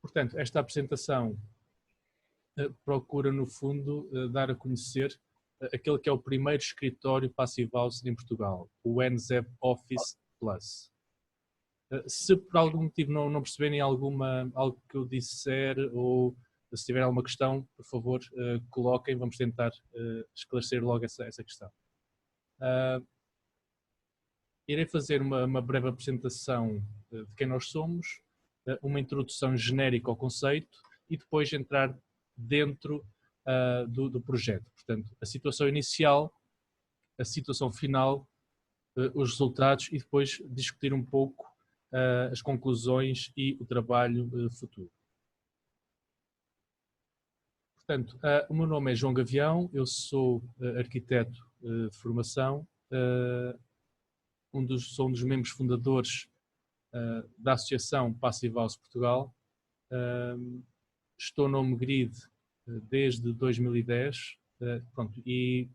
Portanto, esta apresentação procura, no fundo, dar a conhecer aquele que é o primeiro escritório Passive House em Portugal, o NZEB Office Plus. Se por algum motivo não perceberem algo que eu disser ou se tiver alguma questão, por favor, coloquem, vamos tentar esclarecer logo essa questão. Irei fazer uma breve apresentação de quem nós somos, uma introdução genérica ao conceito e depois entrar dentro do projeto. Portanto, a situação inicial, a situação final, os resultados e depois discutir um pouco as conclusões e o trabalho futuro. Portanto, o meu nome é João Gavião, eu sou arquiteto de formação, sou um dos membros fundadores da Associação Passive House Portugal. Estou no HomeGrid desde 2010 e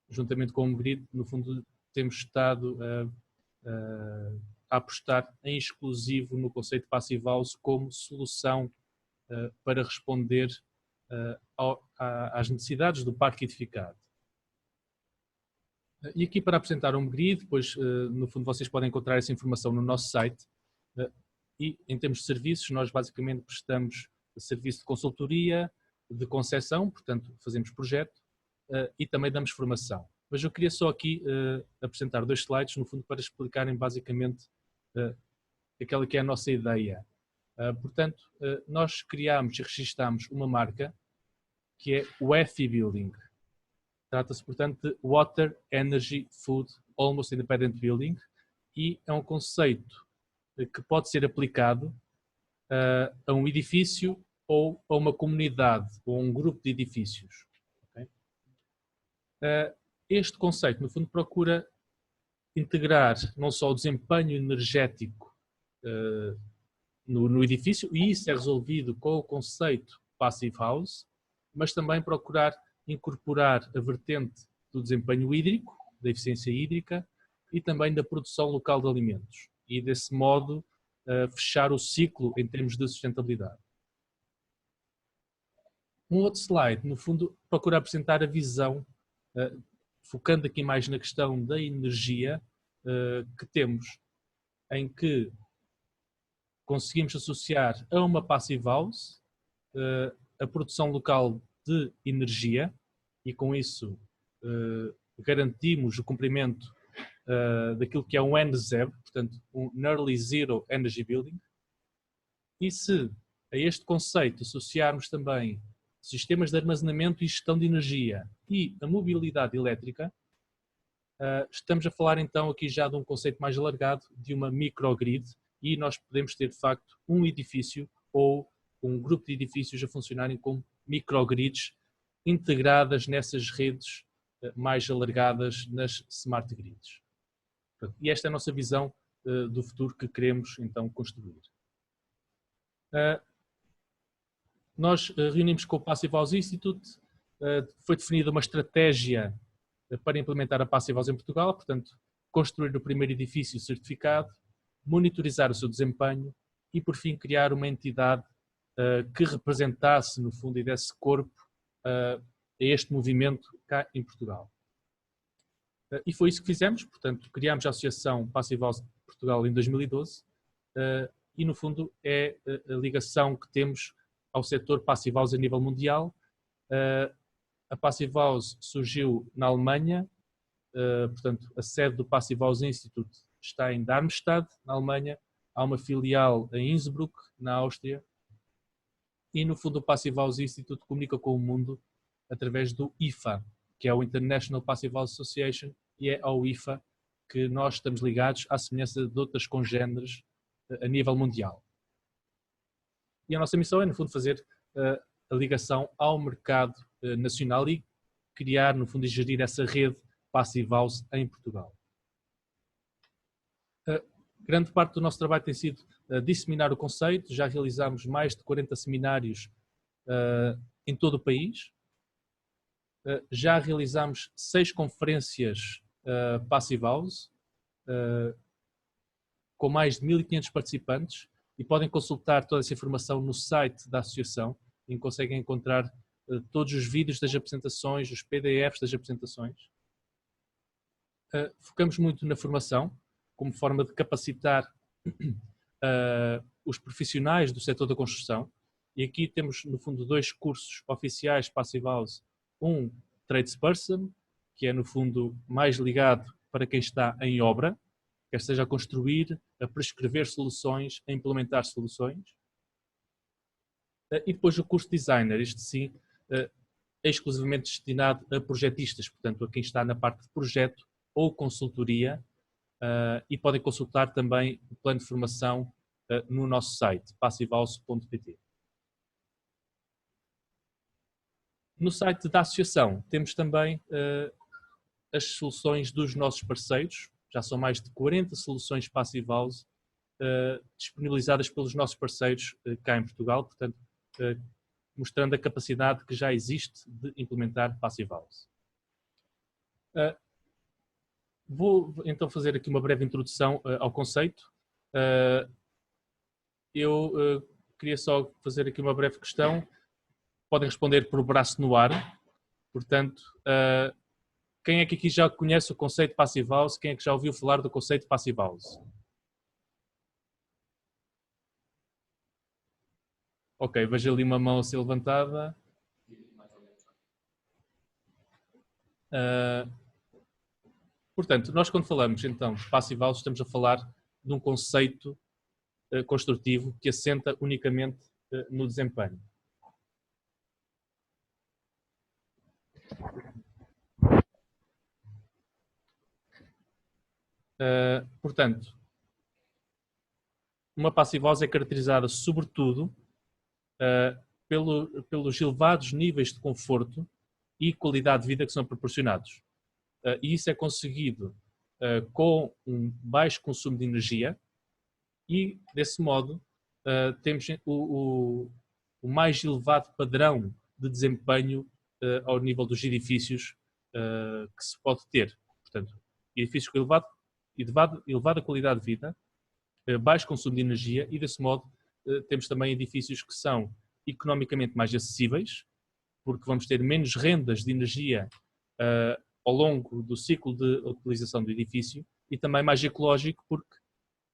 juntamente com o HomeGrid, no fundo, temos estado a apostar em exclusivo no conceito de Passive House como solução para responder às necessidades do parque edificado. E aqui para apresentar o HomeGrid, depois no fundo vocês podem encontrar essa informação no nosso site. E em termos de serviços, nós basicamente prestamos serviço de consultoria, de concepção, portanto fazemos projeto e também damos formação. Mas eu queria só aqui apresentar 2 slides, no fundo, para explicarem basicamente aquela que é a nossa ideia. Portanto, nós criámos e registámos uma marca que é o EFI Building. Trata-se, portanto, de Water, Energy, Food, Almost Independent Building e é um conceito que pode ser aplicado a um edifício ou a uma comunidade ou a um grupo de edifícios. Okay? Este conceito, no fundo, procura integrar não só o desempenho energético no edifício, e isso é resolvido com o conceito Passive House, mas também procurar incorporar a vertente do desempenho hídrico, da eficiência hídrica e também da produção local de alimentos. E desse modo fechar o ciclo em termos de sustentabilidade. Um outro slide, no fundo, procura apresentar a visão, focando aqui mais na questão da energia que temos, em que conseguimos associar a uma Passive House a produção local de energia e com isso garantimos o cumprimento daquilo que é um NZEB, portanto um Nearly Zero Energy Building. E se a este conceito associarmos também sistemas de armazenamento e gestão de energia e a mobilidade elétrica, estamos a falar então aqui já de um conceito mais alargado de uma microgrid e nós podemos ter de facto um edifício ou um grupo de edifícios a funcionarem como microgrids integradas nessas redes mais alargadas nas smart grids. E esta é a nossa visão do futuro que queremos então construir. Nós reunimos com o Passive House Institute, foi definida uma estratégia para implementar a Passive House em Portugal, portanto, construir o primeiro edifício certificado, monitorizar o seu desempenho e, por fim, criar uma entidade que representasse, no fundo, e desse corpo a este movimento cá em Portugal. E foi isso que fizemos, portanto, criámos a Associação Passive House Portugal em 2012 e, no fundo, é a ligação que temos ao setor Passive House a nível mundial. A Passive House surgiu na Alemanha, portanto, a sede do Passive House Institute está em Darmstadt, na Alemanha, há uma filial em Innsbruck, na Áustria, e, no fundo, o Passive House Institute comunica com o mundo através do IFA, que é o International Passive House Association, e é ao IFA que nós estamos ligados à semelhança de outras congêneres a nível mundial. E a nossa missão é, no fundo, fazer a ligação ao mercado nacional e criar, no fundo, e gerir essa rede Passive House em Portugal. Grande parte do nosso trabalho tem sido disseminar o conceito, já realizamos mais de 40 seminários em todo o país, já realizamos 6 conferências Passive House, com mais de 1500 participantes, e podem consultar toda essa informação no site da associação, em que conseguem encontrar todos os vídeos das apresentações, os PDFs das apresentações. Focamos muito na formação, como forma de capacitar os profissionais do setor da construção. E aqui temos, no fundo, 2 cursos oficiais Passive House. Um, Tradesperson, que é, no fundo, mais ligado para quem está em obra, quer seja a construir, a prescrever soluções, a implementar soluções. E depois o curso Designer, este sim, é exclusivamente destinado a projetistas, portanto, a quem está na parte de projeto ou consultoria, e podem consultar também o plano de formação no nosso site, passivehouse.pt. No site da associação temos também as soluções dos nossos parceiros, já são mais de 40 soluções Passive House disponibilizadas pelos nossos parceiros cá em Portugal, portanto, mostrando a capacidade que já existe de implementar Passive House. Vou então fazer aqui uma breve introdução ao conceito. Eu queria só fazer aqui uma breve questão. Podem responder por braço no ar. Portanto, quem é que aqui já conhece o conceito de Passive House? Quem é que já ouviu falar do conceito de Passive House? Ok, vejo ali uma mão a ser levantada. Portanto, nós quando falamos então de Passive House estamos a falar de um conceito construtivo que assenta unicamente no desempenho. Portanto, uma Passive House é caracterizada sobretudo pelos elevados níveis de conforto e qualidade de vida que são proporcionados. E isso é conseguido com um baixo consumo de energia e, desse modo, temos o mais elevado padrão de desempenho ao nível dos edifícios que se pode ter. Portanto, edifícios com elevada qualidade de vida, baixo consumo de energia e, desse modo, temos também edifícios que são economicamente mais acessíveis, porque vamos ter menos rendas de energia ao longo do ciclo de utilização do edifício e também mais ecológico, porque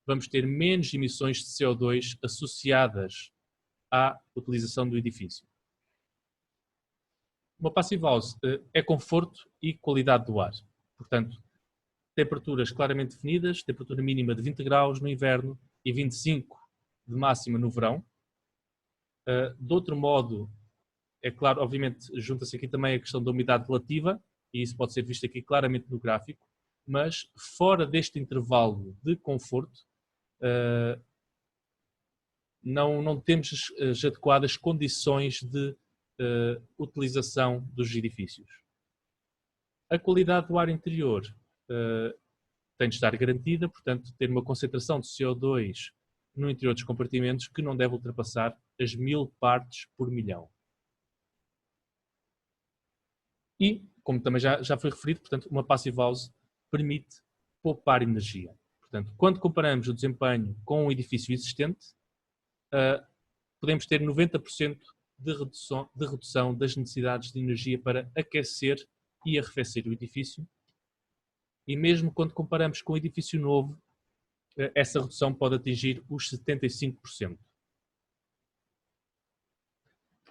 vamos ter menos emissões de CO2 associadas à utilização do edifício. Uma Passive House é conforto e qualidade do ar. Portanto, temperaturas claramente definidas, temperatura mínima de 20 graus no inverno e 25 de máxima no verão. De outro modo, é claro, obviamente, junta-se aqui também a questão da umidade relativa, e isso pode ser visto aqui claramente no gráfico, mas fora deste intervalo de conforto, não temos as adequadas condições de utilização dos edifícios. A qualidade do ar interior tem de estar garantida, portanto, ter uma concentração de CO2 no interior dos compartimentos que não deve ultrapassar as 1000 partes por milhão. E, como também já foi referido, portanto, uma Passive House permite poupar energia. Portanto, quando comparamos o desempenho com um edifício existente, podemos ter 90% de redução das necessidades de energia para aquecer e arrefecer o edifício. E mesmo quando comparamos com um edifício novo, essa redução pode atingir os 75%.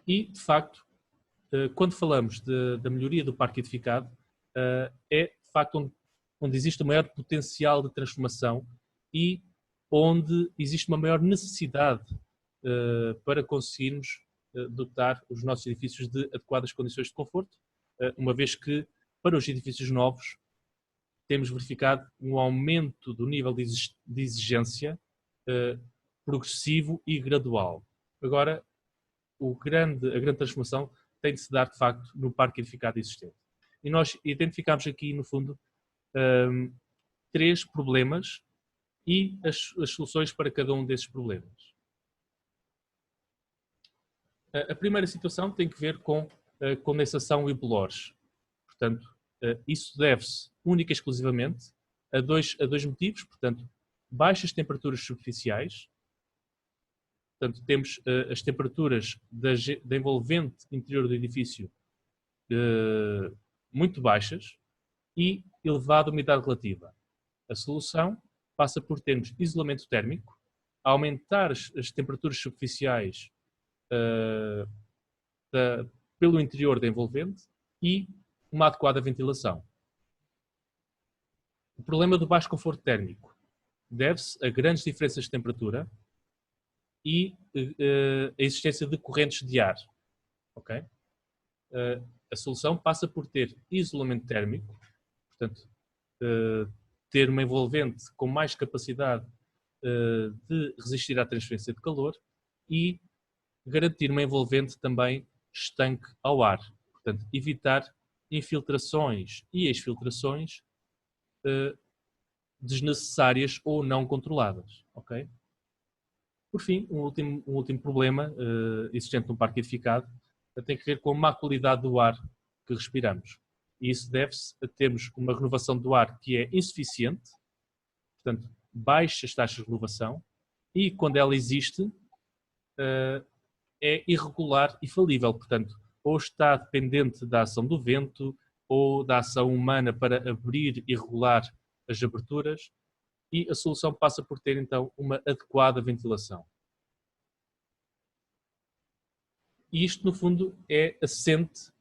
E, de facto, quando falamos da melhoria do parque edificado, é de facto onde existe o maior potencial de transformação e onde existe uma maior necessidade para conseguirmos dotar os nossos edifícios de adequadas condições de conforto, uma vez que para os edifícios novos temos verificado um aumento do nível de exigência progressivo e gradual. Agora, a grande transformação tem de se dar, de facto, no parque edificado existente. E nós identificamos aqui, no fundo, 3 problemas e as soluções para cada um desses problemas. A primeira situação tem que ver com condensação e bolores. Portanto, isso deve-se única e exclusivamente a dois motivos. Portanto, baixas temperaturas superficiais Portanto, temos as temperaturas da envolvente interior do edifício muito baixas e elevada umidade relativa. A solução passa por termos isolamento térmico, aumentar as temperaturas superficiais pelo interior da envolvente e uma adequada ventilação. O problema do baixo conforto térmico deve-se a grandes diferenças de temperatura e a existência de correntes de ar. Okay? A solução passa por ter isolamento térmico, portanto, ter uma envolvente com mais capacidade de resistir à transferência de calor e garantir uma envolvente também estanque ao ar. Portanto, evitar infiltrações e exfiltrações desnecessárias ou não controladas. Okay? Por fim, um último problema existente no parque edificado tem que ver com a má qualidade do ar que respiramos. E isso deve-se a termos uma renovação do ar que é insuficiente, portanto, baixas taxas de renovação, e quando ela existe, é irregular e falível. Portanto, ou está dependente da ação do vento, ou da ação humana para abrir e regular as aberturas, e a solução passa por ter, então, uma adequada ventilação. E isto, no fundo, é assente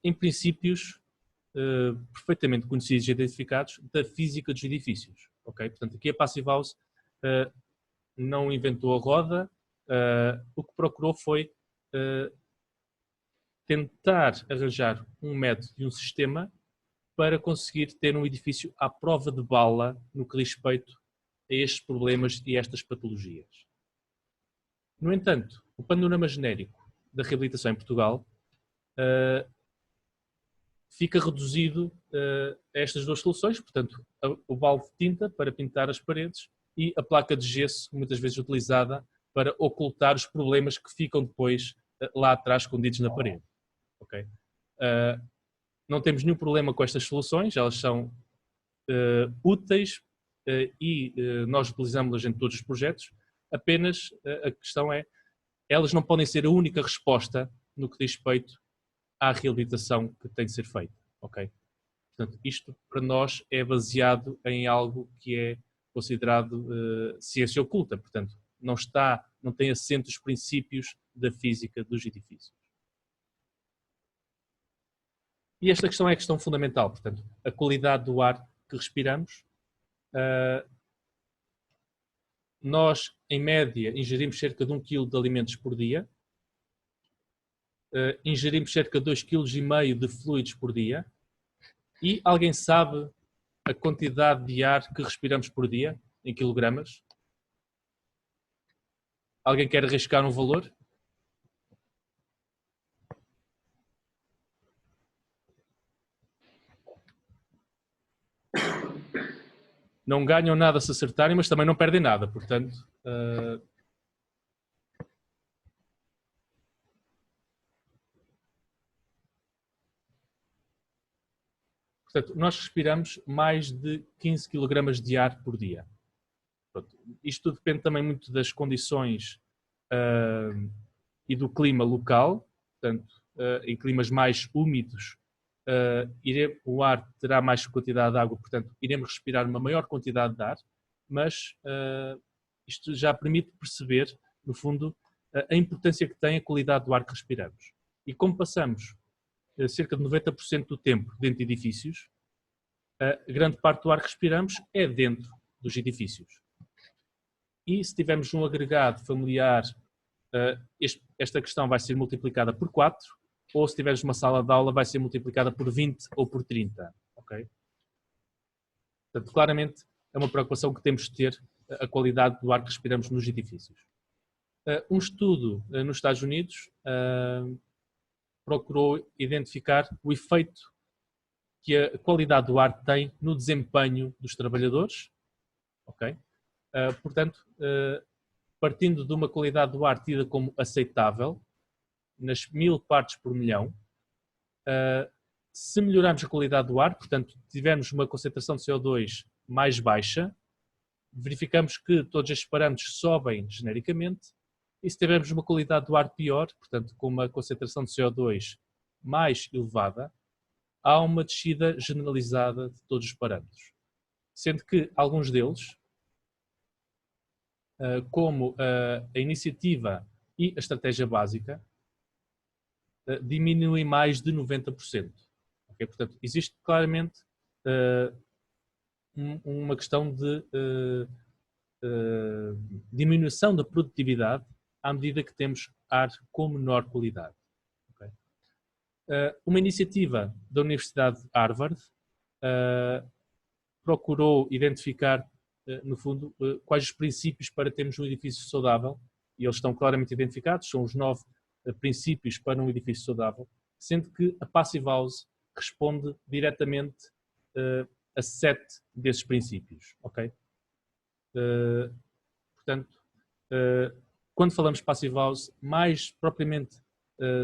em princípios perfeitamente conhecidos e identificados da física dos edifícios. Okay? Portanto, aqui a Passive House não inventou a roda, o que procurou foi tentar arranjar um método e um sistema para conseguir ter um edifício à prova de bala no que diz respeito a estes problemas e estas patologias. No entanto, o panorama genérico da reabilitação em Portugal fica reduzido a estas duas soluções, portanto, o balde de tinta para pintar as paredes e a placa de gesso, muitas vezes utilizada para ocultar os problemas que ficam depois lá atrás escondidos na parede. Okay? Não temos nenhum problema com estas soluções, elas são úteis e nós utilizamos-las em todos os projetos, apenas a questão é, elas não podem ser a única resposta no que diz respeito à reabilitação que tem de ser feita. Okay? Portanto, isto para nós é baseado em algo que é considerado ciência oculta, portanto, não tem assento os princípios da física dos edifícios. E esta questão é a questão fundamental, portanto, a qualidade do ar que respiramos. Nós, em média, ingerimos cerca de 1 kg de alimentos por dia, ingerimos cerca de 2,5 kg de fluidos por dia, e alguém sabe a quantidade de ar que respiramos por dia, em quilogramas? Alguém quer arriscar um valor? Não ganham nada se acertarem, mas também não perdem nada, portanto... Portanto, nós respiramos mais de 15 kg de ar por dia. Pronto. Isto depende também muito das condições e do clima local. Portanto, em climas mais úmidos, o ar terá mais quantidade de água, portanto, iremos respirar uma maior quantidade de ar, mas isto já permite perceber, no fundo, a importância que tem a qualidade do ar que respiramos. E como passamos cerca de 90% do tempo dentro de edifícios, a grande parte do ar que respiramos é dentro dos edifícios. E se tivermos um agregado familiar, esta questão vai ser multiplicada por 4, ou se tivermos uma sala de aula vai ser multiplicada por 20 ou por 30. Okay? Portanto, claramente é uma preocupação que temos de ter a qualidade do ar que respiramos nos edifícios. Um estudo nos Estados Unidos procurou identificar o efeito que a qualidade do ar tem no desempenho dos trabalhadores. Okay? Portanto, partindo de uma qualidade do ar tida como aceitável, nas 1000 partes por milhão, se melhorarmos a qualidade do ar, portanto, tivermos uma concentração de CO2 mais baixa, verificamos que todos estes parâmetros sobem genericamente E se tivermos uma qualidade do ar pior, portanto com uma concentração de CO2 mais elevada, há uma descida generalizada de todos os parâmetros. Sendo que alguns deles, como a iniciativa e a estratégia básica, diminuem mais de 90%. Okay? Portanto, existe claramente uma questão de diminuição da produtividade à medida que temos ar com menor qualidade. Okay? Uma iniciativa da Universidade de Harvard procurou identificar, no fundo, quais os princípios para termos um edifício saudável, e eles estão claramente identificados, são os 9 princípios para um edifício saudável, sendo que a Passive House responde diretamente a 7 desses princípios. Okay? Portanto, quando falamos de Passive House, mais propriamente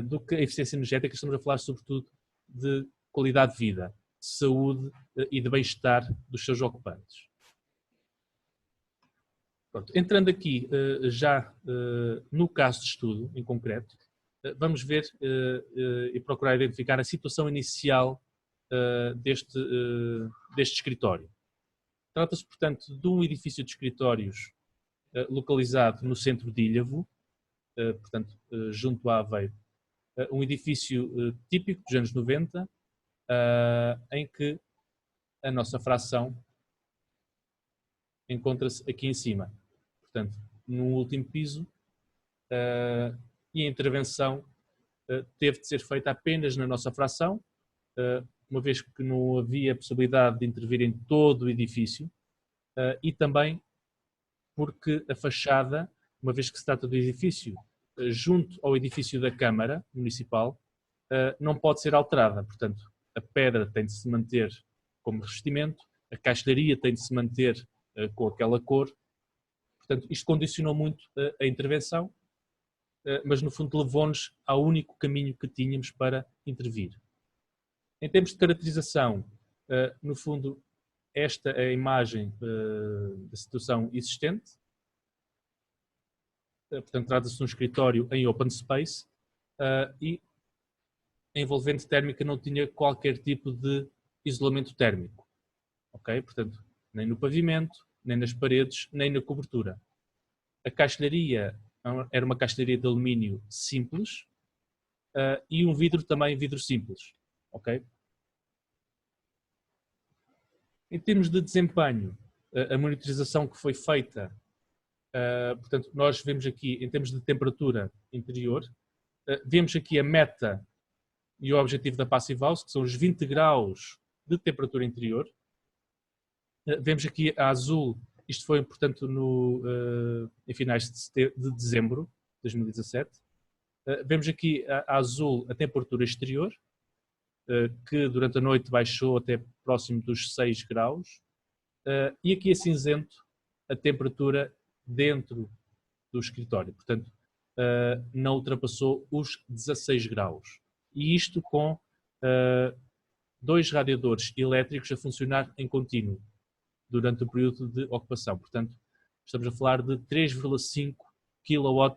do que a eficiência energética, estamos a falar sobretudo de qualidade de vida, de saúde e de bem-estar dos seus ocupantes. Pronto, entrando aqui já no caso de estudo, em concreto, vamos ver e procurar identificar a situação inicial deste escritório. Trata-se, portanto, de um edifício de escritórios localizado no centro de Ilhavo, portanto, junto a Aveiro. Um edifício típico dos anos 90, em que a nossa fração encontra-se aqui em cima. Portanto, no último piso, e a intervenção teve de ser feita apenas na nossa fração, uma vez que não havia possibilidade de intervir em todo o edifício, e também porque a fachada, uma vez que se trata do edifício junto ao edifício da Câmara Municipal, não pode ser alterada. Portanto, a pedra tem de se manter como revestimento, a caixilharia tem de se manter com aquela cor. Portanto, isto condicionou muito a intervenção, mas no fundo levou-nos ao único caminho que tínhamos para intervir. Em termos de caracterização, no fundo, esta é a imagem da situação existente. Portanto, trata-se de um escritório em open space e a envolvente térmica não tinha qualquer tipo de isolamento térmico. Okay? Portanto, nem no pavimento, nem nas paredes, nem na cobertura. A caixilharia era uma caixilharia de alumínio simples e um vidro também vidro simples. Okay? Em termos de desempenho, a monitorização que foi feita, portanto, nós vemos aqui, em termos de temperatura interior, vemos aqui a meta e o objetivo da Passive House, que são os 20 graus de temperatura interior. Vemos aqui a azul, isto foi, portanto, em finais de dezembro de 2017. Vemos aqui a azul a temperatura exterior, que durante a noite baixou até próximo dos 6 graus. E aqui a cinzento, a temperatura dentro do escritório. Portanto, não ultrapassou os 16 graus. E isto com 2 radiadores elétricos a funcionar em contínuo durante o período de ocupação. Portanto, estamos a falar de 3,5 kW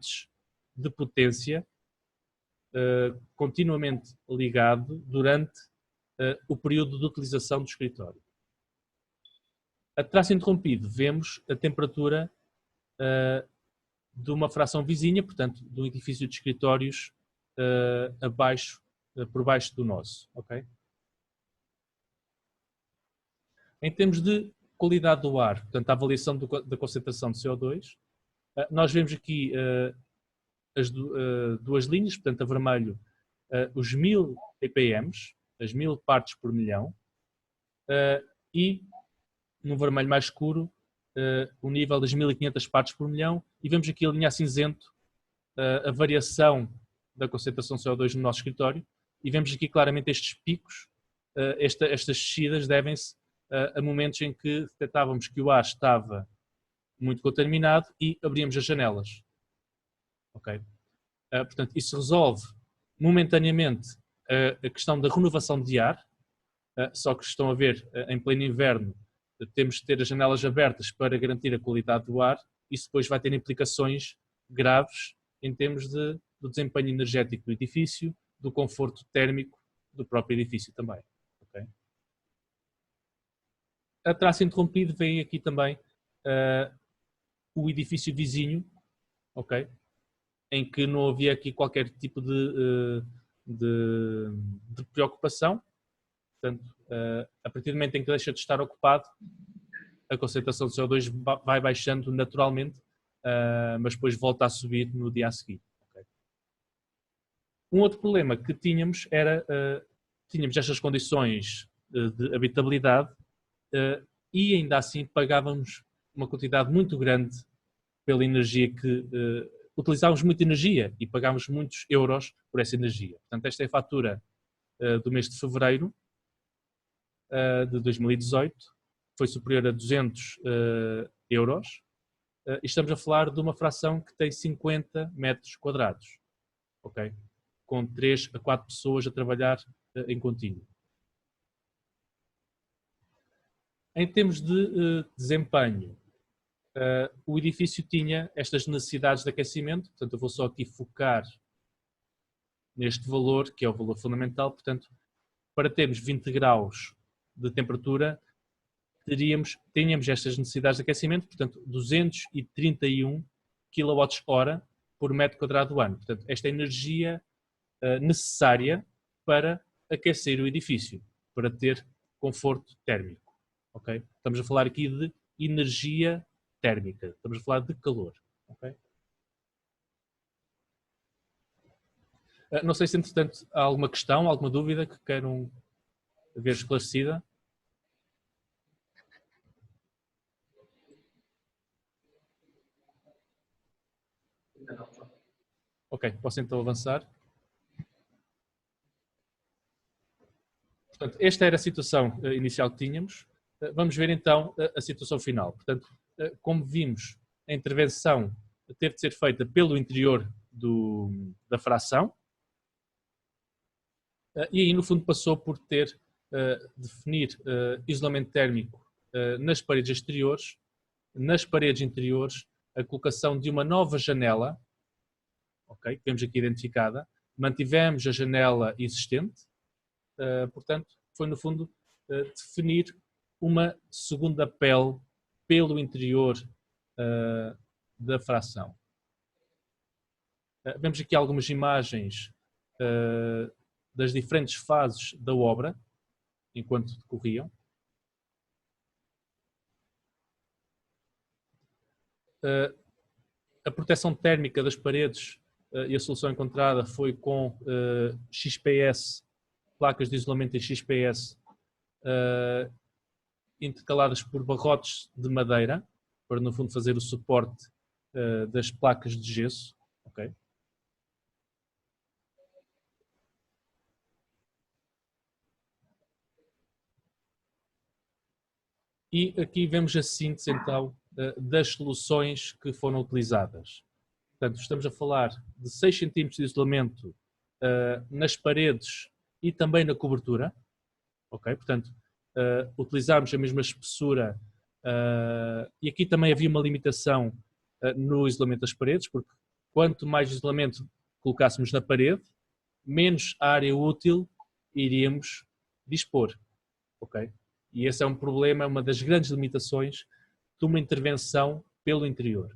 de potência continuamente ligado durante o período de utilização do escritório. A traço interrompido, vemos a temperatura de uma fração vizinha, portanto, de um edifício de escritórios por baixo do nosso. Okay? Em termos de qualidade do ar, portanto, a avaliação da concentração de CO2, nós vemos aqui as duas linhas, portanto, a vermelho, os 1000 ppm, as 1000 partes por milhão, e no vermelho mais escuro, o nível das 1500 partes por milhão, e vemos aqui a linha a cinzento, a variação da concentração de CO2 no nosso escritório, e vemos aqui claramente estes picos, estas descidas devem-se a momentos em que detectávamos que o ar estava muito contaminado e abríamos as janelas. Okay? Portanto, isso resolve momentaneamente a questão da renovação de ar, só que estão a ver, em pleno inverno, temos de ter as janelas abertas para garantir a qualidade do ar. Isso depois vai ter implicações graves em termos do desempenho energético do edifício, do conforto térmico do próprio edifício também. Okay? A traço interrompido vem aqui também o edifício vizinho, okay? Em que não havia aqui qualquer tipo de preocupação. Portanto, a partir do momento em que deixa de estar ocupado, a concentração de CO2 vai baixando naturalmente, mas depois volta a subir no dia a seguir. Okay? Um outro problema que tínhamos era, tínhamos estas condições de habitabilidade e ainda assim pagávamos uma quantidade muito grande pela energia que utilizávamos muita energia e pagávamos muitos euros por essa energia. Portanto, esta é a fatura do mês de fevereiro de 2018, foi superior a 200 euros, e estamos a falar de uma fração que tem 50 metros quadrados, okay? Com 3 a 4 pessoas a trabalhar em contínuo. Em termos de desempenho, o edifício tinha estas necessidades de aquecimento, portanto eu vou só aqui focar neste valor, que é o valor fundamental. Portanto, para termos 20 graus de temperatura, tínhamos estas necessidades de aquecimento, portanto 231 kWh por metro quadrado do ano. Portanto, esta é a energia necessária para aquecer o edifício, para ter conforto térmico. Okay? Estamos a falar aqui de energia térmica, estamos a falar de calor. Okay? Não sei se, entretanto, há alguma questão, alguma dúvida que queiram ver esclarecida. Ok, posso então avançar. Portanto, esta era a situação inicial que tínhamos. Vamos ver então a situação final. Portanto, como vimos, a intervenção teve de ser feita pelo interior da fração e aí, no fundo, passou por ter definir isolamento térmico nas paredes exteriores, nas paredes interiores, a colocação de uma nova janela, okay, que temos aqui identificada, mantivemos a janela existente, portanto, foi no fundo definir uma segunda pele pelo interior da fração. Vemos aqui algumas imagens das diferentes fases da obra, enquanto decorriam. A proteção térmica das paredes e a solução encontrada foi com XPS, placas de isolamento em XPS, intercaladas por barrotes de madeira, para no fundo fazer o suporte das placas de gesso. Okay? E aqui vemos a síntese então das soluções que foram utilizadas. Portanto, estamos a falar de 6 cm de isolamento nas paredes e também na cobertura. Okay? Portanto, utilizámos a mesma espessura e aqui também havia uma limitação no isolamento das paredes, porque quanto mais isolamento colocássemos na parede, menos área útil iríamos dispor. Okay? E esse é um problema, uma das grandes limitações de uma intervenção pelo interior.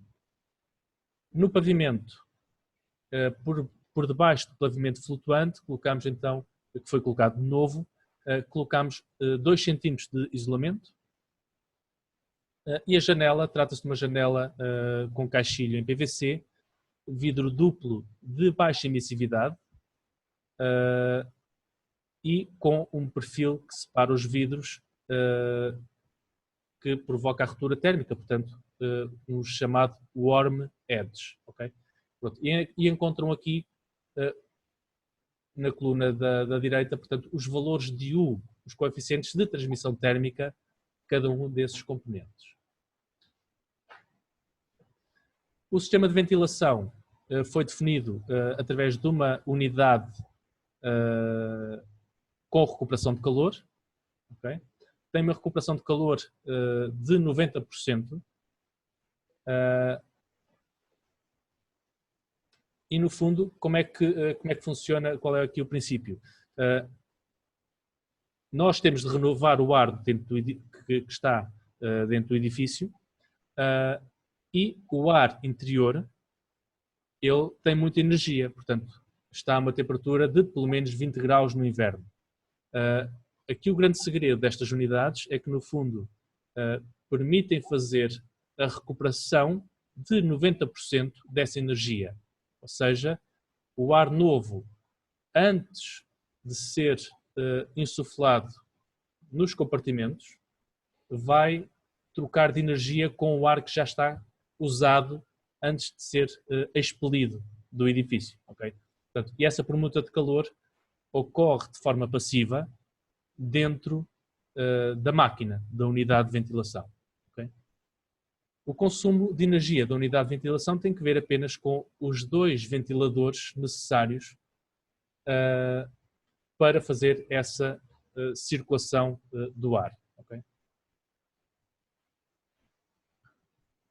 No pavimento, por debaixo do pavimento flutuante, colocámos então, que foi colocado de novo, colocámos 2 cm de isolamento e a janela, trata-se de uma janela com caixilho em PVC, vidro duplo de baixa emissividade e com um perfil que separa os vidros que provoca a ruptura térmica, portanto, um chamado warm edge. Okay? Pronto. E encontram aqui na coluna da direita, portanto, os valores de U, os coeficientes de transmissão térmica, cada um desses componentes. O sistema de ventilação foi definido através de uma unidade com recuperação de calor. Okay? Tem uma recuperação de calor de 90%. E no fundo, como é que funciona, qual é aqui o princípio? Nós temos de renovar o ar dentro que está dentro do edifício e o ar interior, ele tem muita energia, portanto, está a uma temperatura de pelo menos 20 graus no inverno. Aqui o grande segredo destas unidades é que, no fundo, permitem fazer a recuperação de 90% dessa energia. Ou seja, o ar novo, antes de ser insuflado nos compartimentos, vai trocar de energia com o ar que já está usado antes de ser expelido do edifício. Okay? Portanto, e essa permuta de calor ocorre de forma passiva dentro da máquina, da unidade de ventilação. Okay? O consumo de energia da unidade de ventilação tem que ver apenas com os 2 ventiladores necessários para fazer essa circulação do ar. Okay?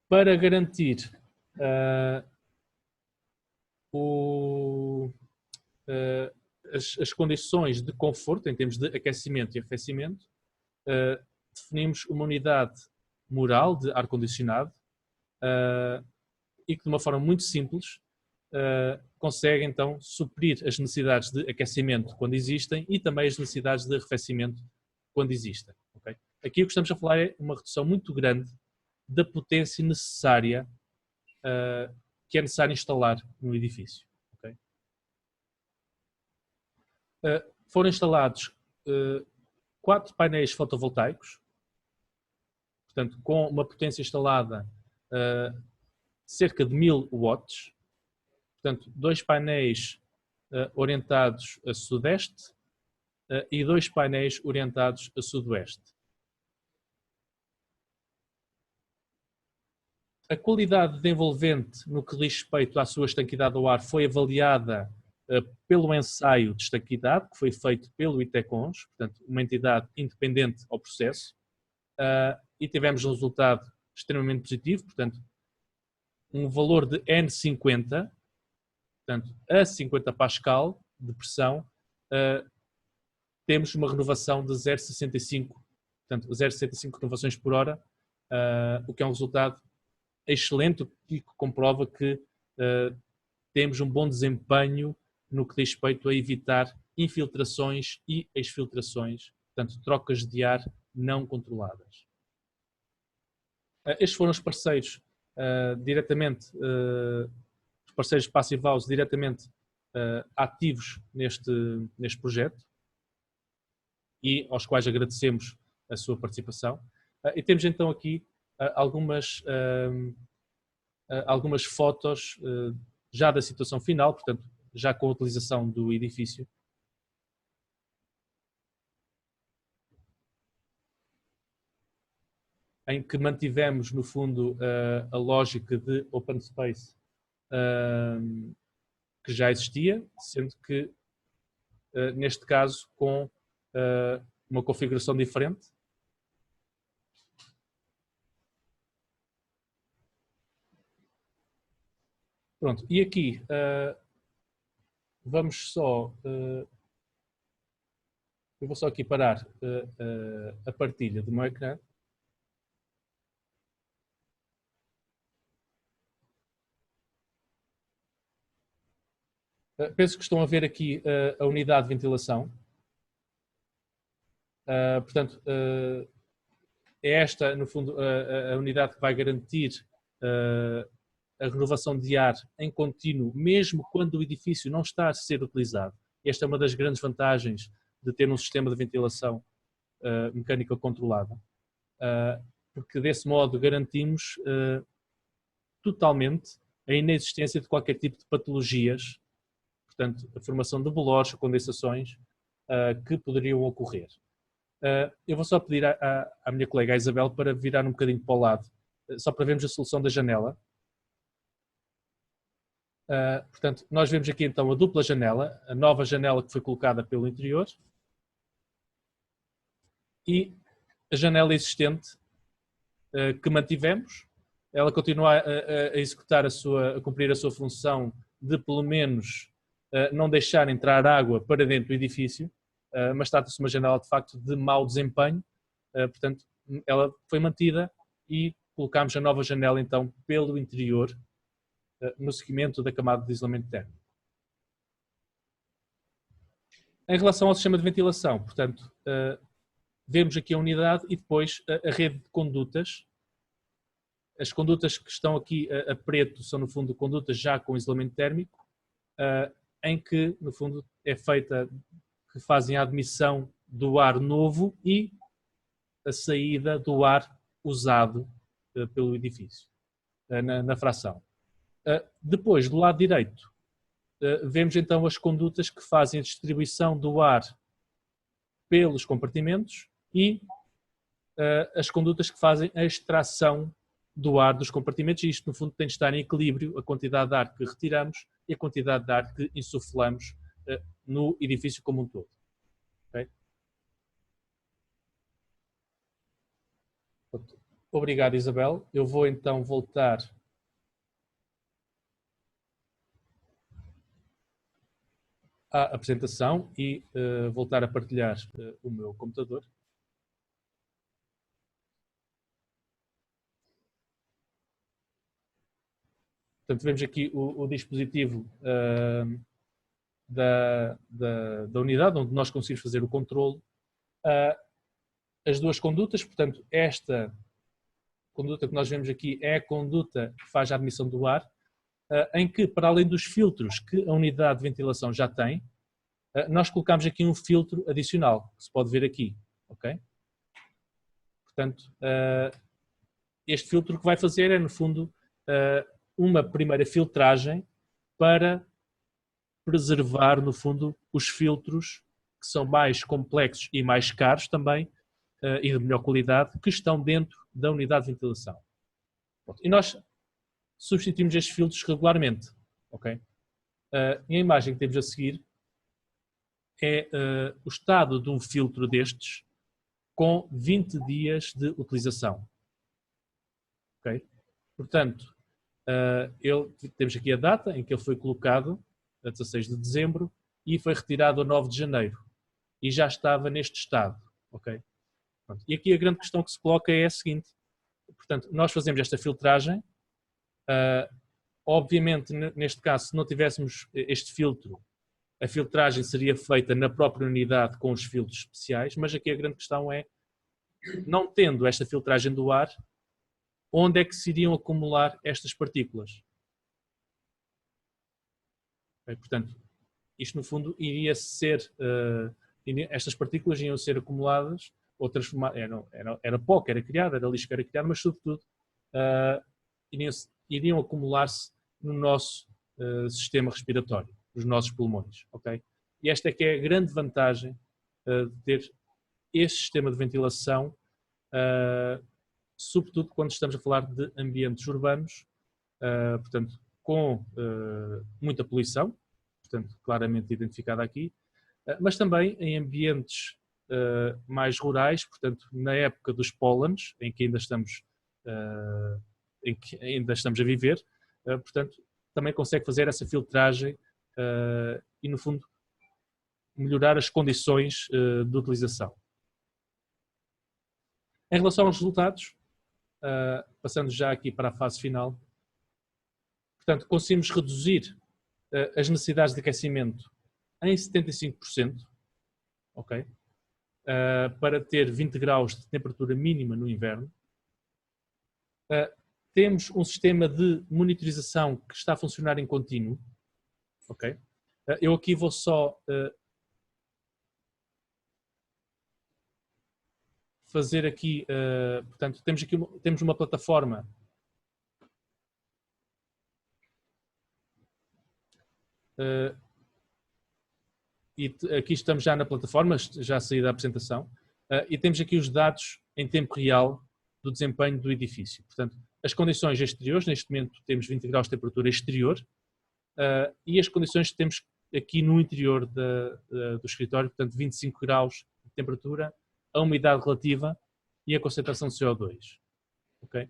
Para garantir as condições de conforto, em termos de aquecimento e arrefecimento, definimos uma unidade mural de ar-condicionado e que, de uma forma muito simples, consegue então suprir as necessidades de aquecimento quando existem e também as necessidades de arrefecimento quando existem. Okay? Aqui o que estamos a falar é uma redução muito grande da potência necessária que é necessário instalar no edifício. Okay? Foram instalados 4 painéis fotovoltaicos, portanto, com uma potência instalada cerca de 1000 watts, portanto, 2 painéis orientados a sudeste e 2 painéis orientados a sudoeste. A qualidade de envolvente no que diz respeito à sua estanquidade ao ar foi avaliada pelo ensaio de estanquidade, que foi feito pelo ITECONS, portanto, uma entidade independente ao processo, e tivemos um resultado extremamente positivo, portanto, um valor de N50, portanto, a 50 Pascal de pressão, temos uma renovação de 0,65, portanto, 0,65 renovações por hora, o que é um resultado excelente e que comprova que temos um bom desempenho no que diz respeito a evitar infiltrações e exfiltrações, portanto, trocas de ar não controladas. Estes foram os parceiros diretamente, os parceiros Passive House diretamente ativos neste projeto e aos quais agradecemos a sua participação. E temos então aqui algumas fotos já da situação final, portanto, já com a utilização do edifício. Em que mantivemos, no fundo, a lógica de open space que já existia, sendo que, neste caso, com uma configuração diferente. Pronto, e aqui vamos só... eu vou só aqui parar a partilha do meu ecrã. Penso que estão a ver aqui a unidade de ventilação. Portanto, é esta, no fundo, a unidade que vai garantir a renovação de ar em contínuo, mesmo quando o edifício não está a ser utilizado. Esta é uma das grandes vantagens de ter um sistema de ventilação mecânica controlada, porque desse modo garantimos totalmente a inexistência de qualquer tipo de patologias, portanto, a formação de bolores, condensações que poderiam ocorrer. Eu vou só pedir à minha colega a Isabel para virar um bocadinho para o lado, só para vermos a solução da janela. Portanto, nós vemos aqui então a dupla janela, a nova janela que foi colocada pelo interior e a janela existente que mantivemos. Ela continua a executar a cumprir a sua função de pelo menos não deixar entrar água para dentro do edifício, mas trata-se de uma janela de facto de mau desempenho, portanto ela foi mantida e colocámos a nova janela então pelo interior no seguimento da camada de isolamento térmico. Em relação ao sistema de ventilação, portanto, vemos aqui a unidade e depois a rede de condutas. As condutas que estão aqui a preto são, no fundo, condutas já com isolamento térmico, em que, no fundo, é feita, que fazem a admissão do ar novo e a saída do ar usado pelo edifício, na fração. Depois, do lado direito, vemos então as condutas que fazem a distribuição do ar pelos compartimentos e as condutas que fazem a extração do ar dos compartimentos, e isto no fundo tem de estar em equilíbrio, a quantidade de ar que retiramos e a quantidade de ar que insuflamos no edifício como um todo. Okay? Obrigado, Isabel. Eu vou então voltar à apresentação e voltar a partilhar o meu computador. Portanto, vemos aqui o dispositivo da unidade, onde nós conseguimos fazer o controle. As duas condutas, portanto, esta conduta que nós vemos aqui é a conduta que faz a admissão do ar, em que, para além dos filtros que a unidade de ventilação já tem, nós colocamos aqui um filtro adicional, que se pode ver aqui. Okay? Portanto, este filtro que vai fazer é, no fundo, uma primeira filtragem para preservar, no fundo, os filtros que são mais complexos e mais caros também e de melhor qualidade, que estão dentro da unidade de ventilação. E nós substituímos estes filtros regularmente. Okay? E a imagem que temos a seguir é o estado de um filtro destes com 20 dias de utilização. Okay? Portanto, temos aqui a data em que ele foi colocado, a 16 de dezembro, e foi retirado a 9 de janeiro. E já estava neste estado. Okay? Pronto. E aqui a grande questão que se coloca é a seguinte. Portanto, nós fazemos esta filtragem. Obviamente, neste caso, se não tivéssemos este filtro, a filtragem seria feita na própria unidade com os filtros especiais, mas aqui a grande questão é, não tendo esta filtragem do ar, onde é que se iriam acumular estas partículas? Portanto, isto no fundo iria ser, estas partículas iriam ser acumuladas ou transformadas, era pó que era criado, era lixo que era criado, mas sobretudo iriam acumular-se no nosso sistema respiratório, nos nossos pulmões. Okay? E esta é que é a grande vantagem de ter este sistema de ventilação, sobretudo quando estamos a falar de ambientes urbanos, portanto, com muita poluição, portanto, claramente identificada aqui, mas também em ambientes mais rurais, portanto, na época dos pólenes, em que ainda estamos a viver, portanto, também consegue fazer essa filtragem e, no fundo, melhorar as condições de utilização. Em relação aos resultados, passando já aqui para a fase final, portanto, conseguimos reduzir as necessidades de aquecimento em 75%, okay? Para ter 20 graus de temperatura mínima no inverno. Temos um sistema de monitorização que está a funcionar em contínuo. Okay? Eu aqui vou só fazer aqui, portanto, temos uma plataforma e aqui estamos já na plataforma, já saí da apresentação, e temos aqui os dados em tempo real do desempenho do edifício. Portanto, as condições exteriores, neste momento temos 20 graus de temperatura exterior, e as condições que temos aqui no interior do escritório, portanto 25 graus de temperatura, a umidade relativa e a concentração de CO2. Okay?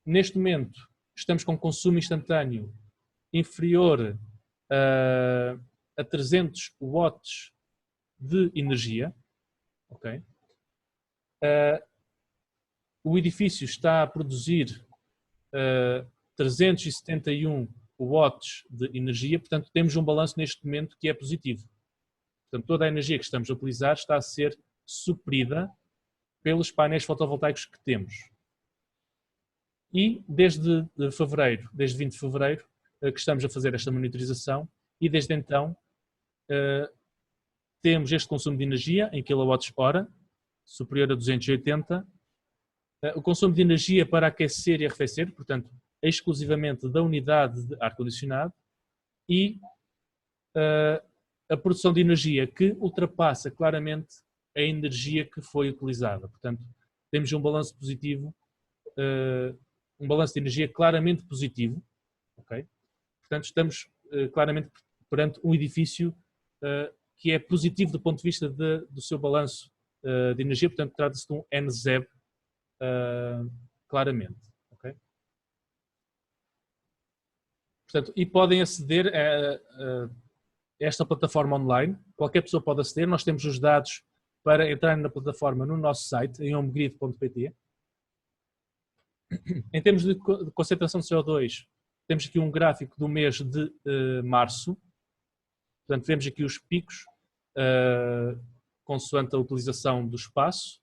Neste momento estamos com consumo instantâneo inferior a 300 watts de energia, ok? O edifício está a produzir 371 watts de energia, portanto temos um balanço neste momento que é positivo. Portanto, toda a energia que estamos a utilizar está a ser suprida pelos painéis fotovoltaicos que temos. E desde fevereiro, desde 20 de fevereiro, que estamos a fazer esta monitorização e desde então temos este consumo de energia em kWh, superior a 280, o consumo de energia para aquecer e arrefecer, portanto, exclusivamente da unidade de ar-condicionado, e a produção de energia que ultrapassa claramente a energia que foi utilizada. Portanto, temos um balanço positivo, um balanço de energia claramente positivo, ok? Portanto, estamos claramente perante um edifício que é positivo do ponto de vista do seu balanço de energia, portanto, trata-se de um NZEB, claramente. Okay? Portanto, e podem aceder a esta plataforma online, qualquer pessoa pode aceder, nós temos os dados para entrar na plataforma no nosso site, em homegrid.pt. Em termos de concentração de CO2, temos aqui um gráfico do mês de março, portanto, vemos aqui os picos, consoante a utilização do espaço,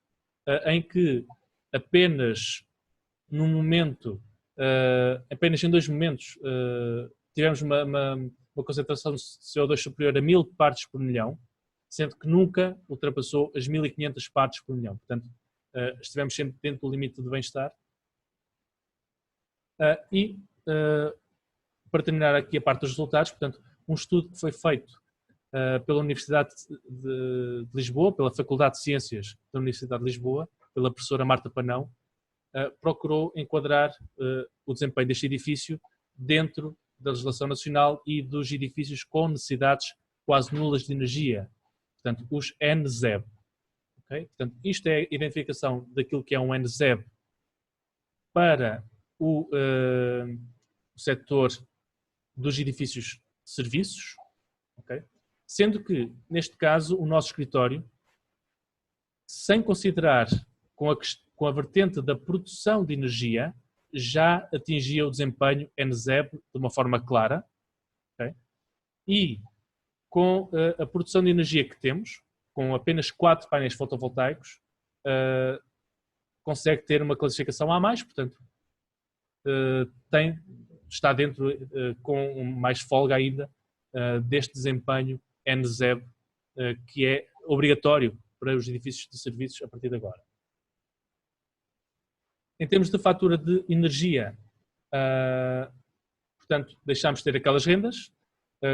em que apenas num momento, apenas em 2 momentos, tivemos uma concentração de CO2 superior a 1000 partes por milhão, sendo que nunca ultrapassou as 1500 partes por milhão. Portanto, estivemos sempre dentro do limite de bem-estar. Para terminar aqui a parte dos resultados, portanto, um estudo que foi feito pela Universidade de Lisboa, pela Faculdade de Ciências da Universidade de Lisboa, pela professora Marta Panão, procurou enquadrar o desempenho deste edifício dentro da legislação nacional e dos edifícios com necessidades quase nulas de energia, portanto, os NZEB. Okay? Portanto, isto é a identificação daquilo que é um NZEB para o setor dos edifícios de serviços, okay? Sendo que, neste caso, o nosso escritório, sem considerar com a vertente da produção de energia, já atingia o desempenho NZEB de uma forma clara, okay? E com a produção de energia que temos, com apenas 4 painéis fotovoltaicos, consegue ter uma classificação A+, portanto, está dentro com mais folga ainda deste desempenho NZEB, que é obrigatório para os edifícios de serviços a partir de agora. Em termos de fatura de energia, portanto, deixámos de ter aquelas rendas.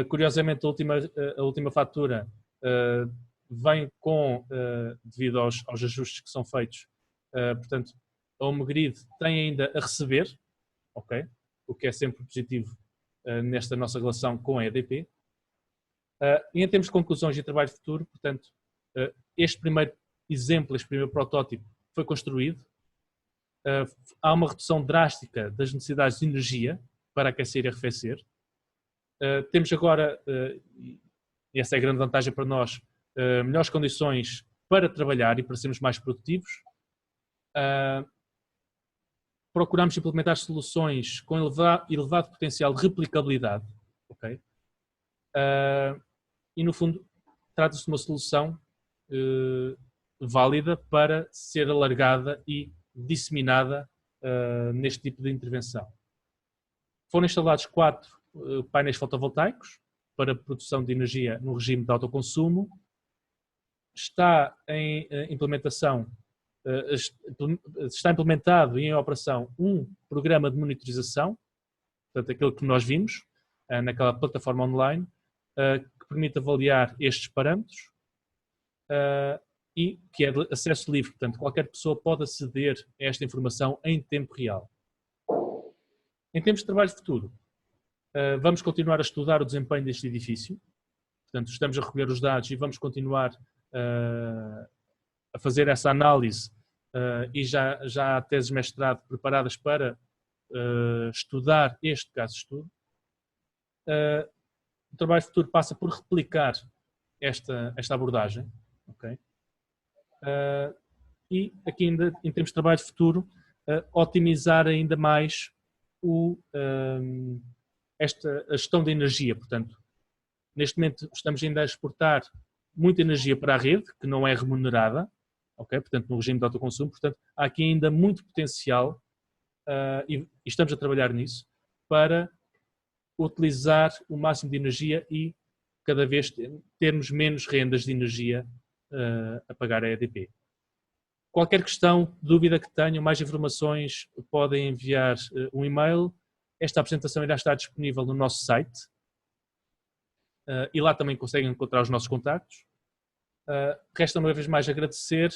Curiosamente, a última fatura vem devido aos ajustes que são feitos, portanto, a Homegrid tem ainda a receber, ok? O que é sempre positivo nesta nossa relação com a EDP. E em termos de conclusões e trabalho futuro, portanto, este primeiro exemplo, este primeiro protótipo foi construído. Há uma redução drástica das necessidades de energia para aquecer e arrefecer. Temos agora, e essa é a grande vantagem para nós, melhores condições para trabalhar e para sermos mais produtivos. Procuramos implementar soluções com elevado potencial de replicabilidade. Okay? E, no fundo, trata-se de uma solução válida para ser alargada e disseminada neste tipo de intervenção. Foram instalados 4 painéis fotovoltaicos para produção de energia no regime de autoconsumo. Está em implementação, está implementado e em operação um programa de monitorização, portanto, aquilo que nós vimos naquela plataforma online, que permite avaliar estes parâmetros e que é de acesso livre, portanto, qualquer pessoa pode aceder a esta informação em tempo real. Em termos de trabalho futuro, vamos continuar a estudar o desempenho deste edifício, portanto, estamos a recolher os dados e vamos continuar a fazer essa análise e já há teses de mestrado preparadas para estudar este caso de estudo. o trabalho futuro passa por replicar esta abordagem. Okay? E aqui ainda, em termos de trabalho futuro, otimizar ainda mais a gestão da energia. Portanto, neste momento estamos ainda a exportar muita energia para a rede, que não é remunerada, okay? Portanto, no regime de autoconsumo. Portanto, há aqui ainda muito potencial e estamos a trabalhar nisso para utilizar o máximo de energia e cada vez termos menos rendas de energia a pagar a EDP. Qualquer questão, dúvida que tenham, mais informações, podem enviar um e-mail. Esta apresentação irá estar disponível no nosso site e lá também conseguem encontrar os nossos contactos. Resta uma vez mais agradecer